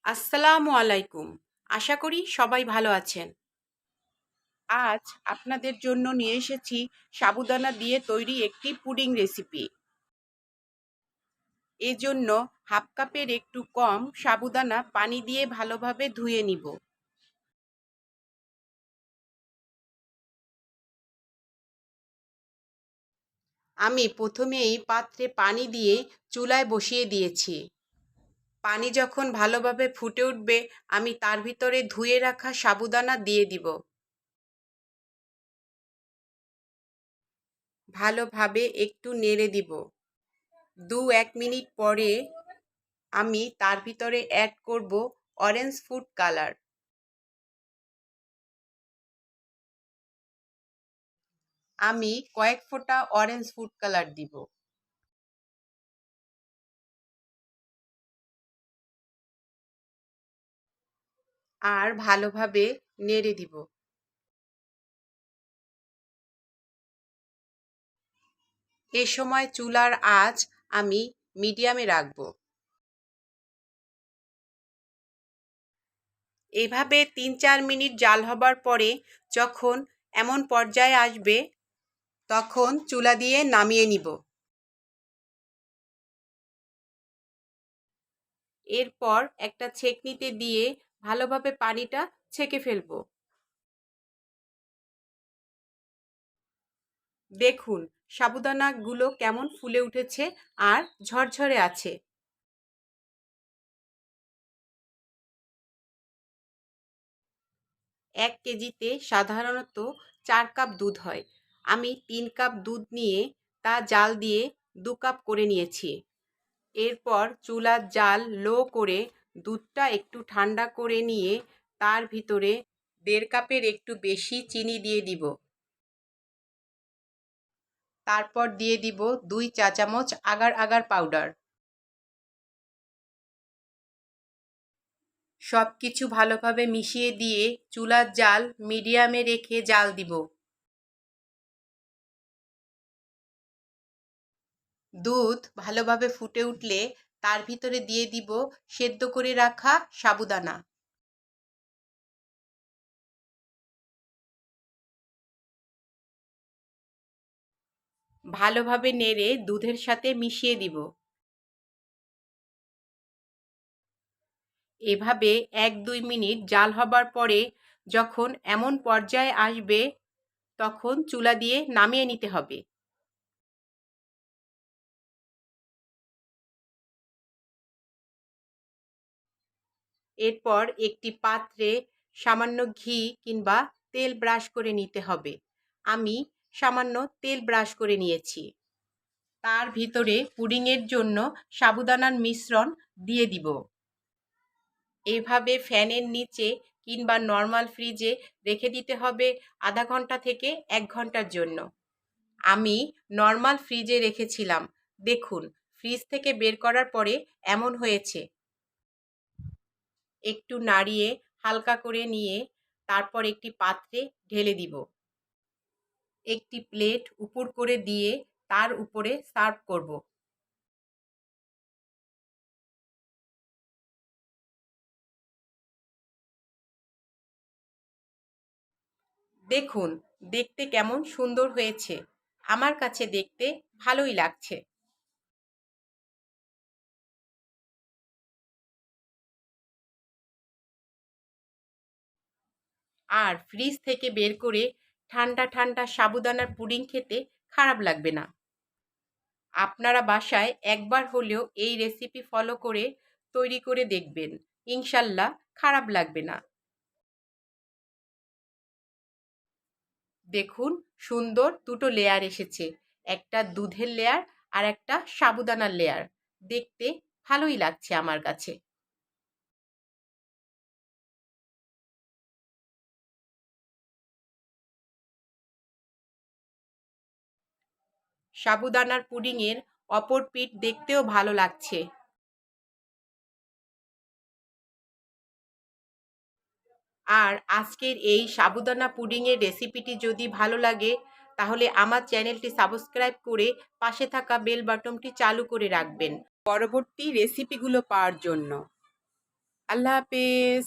আসসালামু আলাইকুম। আশা করি সবাই ভালো আছেন। আজ আপনাদের জন্য নিয়ে এসেছি সাবুদানা দিয়ে তৈরি একটি পুডিং রেসিপি। এজন্য হাফ কাপের একটু কম সাবুদানা পানি দিয়ে ভালোভাবে ধুয়ে নিব। আমি প্রথমেই পাত্রে পানি দিয়ে চুলায় বসিয়ে দিয়েছি। পানি যখন ভালোভাবে ফুটে উঠবে, আমি তার ভিতরে ধুয়ে রাখা সাবুদানা দিয়ে দিব। ভালোভাবে একটু নেড়ে দিব। 2-1 মিনিট পরে আমি তার ভিতরে অ্যাড করব অরেঞ্জ ফুড কালার। আমি কয়েক ফোঁটা অরেঞ্জ ফুড কালার দিব। আর ভালোভাবে নেড়ে দিব। এ সময় চুলার আঁচ আমি মিডিয়ামে রাখব। এভাবে 3-4 মিনিট জাল হবার পরে যখন এমন পর্যায়ে আসবে, তখন চুলা দিয়ে নামিয়ে নিব। এরপর একটা ছেঁকনিতে দিয়ে ভালোভাবে পানিটা ছেঁকে ফেলব। দেখুন সাবুদানাগুলো কেমন ফুলে উঠেছে আর ঝরঝরে আছে। 1 কেজিতে সাধারণত 4 কাপ দুধ হয়। আমি 3 কাপ দুধ নিয়ে তা জাল দিয়ে 2 কাপ করে নিয়েছি। এরপর চুলার জাল লো করে দুধটা একটু ঠান্ডা করে নিয়ে তার ভিতরে 1.5 কাপের একটু বেশি চিনি দিয়ে দিব। তারপর দিয়ে দিব 2 চা চামচ আগার আগার পাউডার। সব কিছু ভালোভাবে মিশিয়ে দিয়ে চুলার জাল মিডিয়ামে রেখে জাল দিব। দুধ ভালোভাবে ফুটে উঠলে তার ভিতরে দিয়ে দিব সেদ্ধ করে রাখা সাবুদানা। ভালোভাবে নেড়ে দুধের সাথে মিশিয়ে দিব। এভাবে 1-2 মিনিট জাল হবার পরে যখন এমন পর্যায়ে আসবে, তখন চুলা দিয়ে নামিয়ে নিতে হবে। এরপর একটি পাত্রে সামান্য ঘি কিংবা তেল ব্রাশ করে নিতে হবে। আমি সামান্য তেল ব্রাশ করে নিয়েছি। তার ভিতরে পুডিংয়ের জন্য সাবুদানার মিশ্রণ দিয়ে দিব। এভাবে ফ্যানের নিচে কিংবা নর্মাল ফ্রিজে রেখে দিতে হবে আধা ঘন্টা থেকে 1 ঘন্টার জন্য। আমি নর্মাল ফ্রিজে রেখেছিলাম। দেখুন ফ্রিজ থেকে বের করার পরে এমন হয়েছে। একটু নাড়িয়ে হালকা করে নিয়ে তারপর একটি পাত্রে ঢেলে দিব। একটি প্লেট উপর করে দিয়ে তার উপরে সার্ভ করব। দেখুন দেখতে কেমন সুন্দর হয়েছে। আমার কাছে দেখতে ভালোই লাগছে। আর ফ্রিজ থেকে বের করে ঠান্ডা ঠান্ডা সাবুদানার পুডিং খেতে খারাপ লাগবে না। আপনারা বাসায় একবার হলেও এই রেসিপি ফলো করে তৈরি করে দেখবেন। ইনশাল্লাহ খারাপ লাগবে না। দেখুন সুন্দর দুটো লেয়ার এসেছে। একটা দুধের লেয়ার আর একটা সাবুদানার লেয়ার। দেখতে ভালোই লাগছে আমার কাছে। সাবুদানার পুডিংয়ের অপর পিঠ দেখতেও ভালো লাগছে। আর আজকের এই সাবুদানা পুডিংয়ের রেসিপিটি যদি ভালো লাগে, তাহলে আমার চ্যানেলটি সাবস্ক্রাইব করে পাশে থাকা বেল বাটনটি চালু করে রাখবেন পরবর্তী রেসিপিগুলো পাওয়ার জন্য। আল্লাহ হাফেজ।